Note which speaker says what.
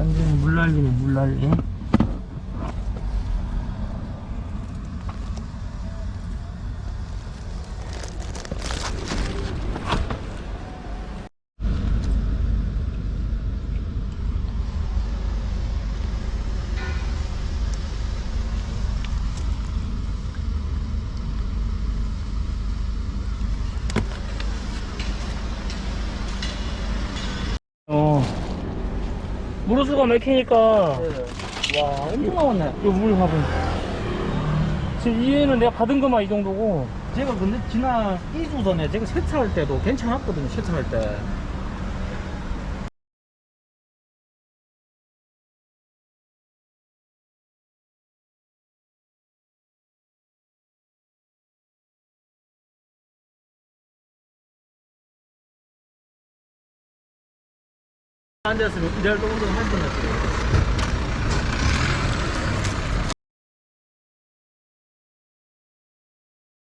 Speaker 1: 완전 물난리네, 물난리. 무르수가 막히니까.
Speaker 2: 네. 와, 엄청 나왔네.
Speaker 1: 이거 물 봐봐. 지금 이해는 내가 받은 것만 이 정도고.
Speaker 2: 제가 근데 지난 2주 전에 제가 세차할 때도 괜찮았거든요, 세차할 때. 앉았으면 이래도 운동할 뻔했어요.